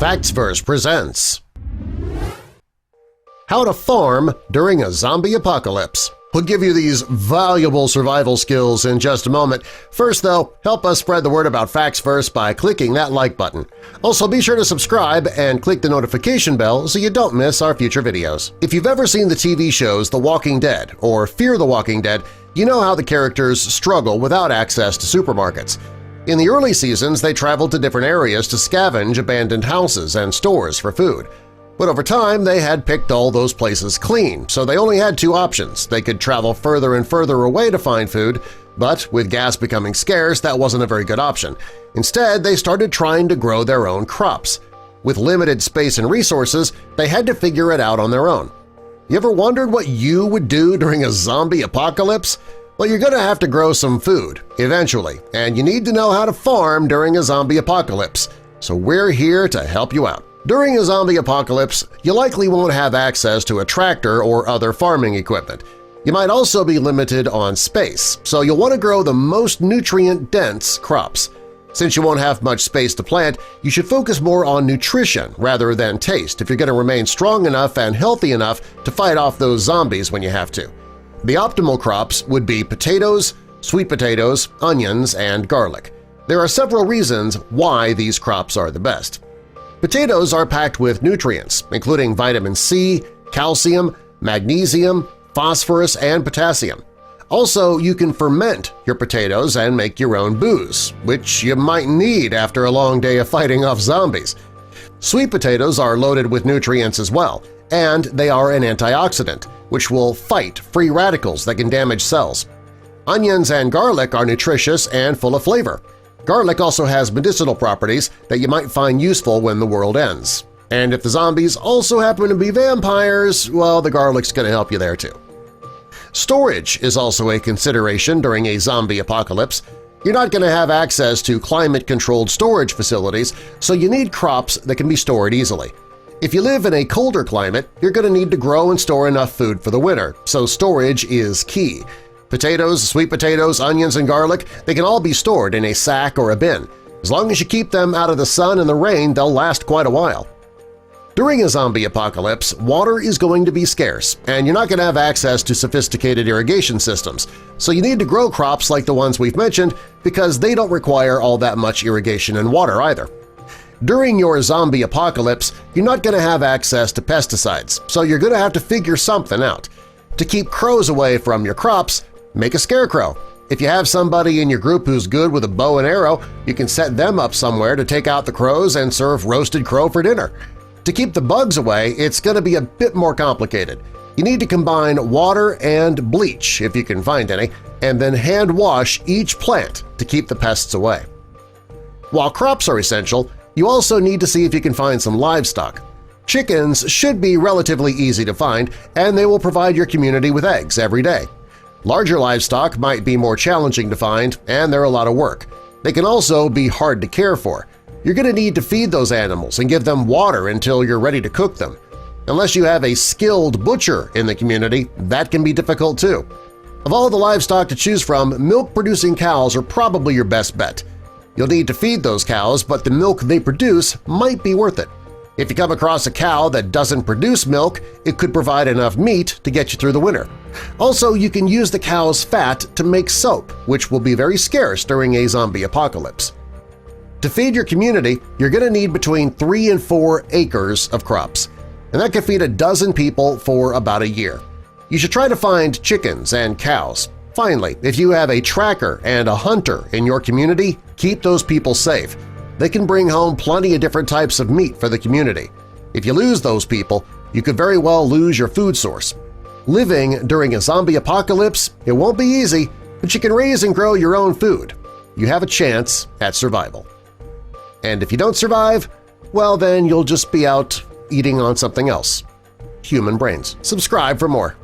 Factsverse presents How to Farm During a Zombie Apocalypse. We'll give you these valuable survival skills in just a moment. First, though, help us spread the word about Factsverse by clicking that like button. Also, be sure to subscribe and click the notification bell so you don't miss our future videos. If you've ever seen the TV shows The Walking Dead or Fear the Walking Dead, you know how the characters struggle without access to supermarkets. In the early seasons, they traveled to different areas to scavenge abandoned houses and stores for food. But over time, they had picked all those places clean, so they only had two options. They could travel further and further away to find food, but with gas becoming scarce, that wasn't a very good option. Instead, they started trying to grow their own crops. With limited space and resources, they had to figure it out on their own. You ever wondered what you would do during a zombie apocalypse? Well, you're going to have to grow some food, eventually, and you need to know how to farm during a zombie apocalypse, so we're here to help you out. During a zombie apocalypse, you likely won't have access to a tractor or other farming equipment. You might also be limited on space, so you'll want to grow the most nutrient-dense crops. Since you won't have much space to plant, you should focus more on nutrition rather than taste if you're going to remain strong enough and healthy enough to fight off those zombies when you have to. The optimal crops would be potatoes, sweet potatoes, onions, and garlic. There are several reasons why these crops are the best. Potatoes are packed with nutrients, including vitamin C, calcium, magnesium, phosphorus, and potassium. Also, you can ferment your potatoes and make your own booze, which you might need after a long day of fighting off zombies. Sweet potatoes are loaded with nutrients as well, and they are an antioxidant, which will fight free radicals that can damage cells. Onions and garlic are nutritious and full of flavor. Garlic also has medicinal properties that you might find useful when the world ends. And if the zombies also happen to be vampires, well, the garlic's going to help you there too. Storage is also a consideration during a zombie apocalypse. You're not going to have access to climate-controlled storage facilities, so you need crops that can be stored easily. If you live in a colder climate, you're going to need to grow and store enough food for the winter, so storage is key. Potatoes, sweet potatoes, onions, and garlic, they can all be stored in a sack or a bin. As long as you keep them out of the sun and the rain, they'll last quite a while. During a zombie apocalypse, water is going to be scarce, and you're not going to have access to sophisticated irrigation systems, so you need to grow crops like the ones we've mentioned because they don't require all that much irrigation and water either. During your zombie apocalypse, you're not going to have access to pesticides, so you're going to have to figure something out. To keep crows away from your crops, make a scarecrow. If you have somebody in your group who's good with a bow and arrow, you can set them up somewhere to take out the crows and serve roasted crow for dinner. To keep the bugs away, it's going to be a bit more complicated. You need to combine water and bleach, if you can find any, and then hand wash each plant to keep the pests away. While crops are essential, you also need to see if you can find some livestock. Chickens should be relatively easy to find, and they will provide your community with eggs every day. Larger livestock might be more challenging to find, and they're a lot of work. They can also be hard to care for. You're going to need to feed those animals and give them water until you're ready to cook them. Unless you have a skilled butcher in the community, that can be difficult too. Of all the livestock to choose from, milk-producing cows are probably your best bet. You'll need to feed those cows, but the milk they produce might be worth it. If you come across a cow that doesn't produce milk, it could provide enough meat to get you through the winter. Also, you can use the cow's fat to make soap, which will be very scarce during a zombie apocalypse. To feed your community, you're going to need between 3 and 4 acres of crops, and that could feed a dozen people for about a year. You should try to find chickens and cows. Finally, if you have a tracker and a hunter in your community, keep those people safe. They can bring home plenty of different types of meat for the community. If you lose those people, you could very well lose your food source. Living during a zombie apocalypse, it won't be easy, but you can raise and grow your own food. You have a chance at survival. And if you don't survive, well then you'll just be out eating on something else. Human brains. Subscribe for more.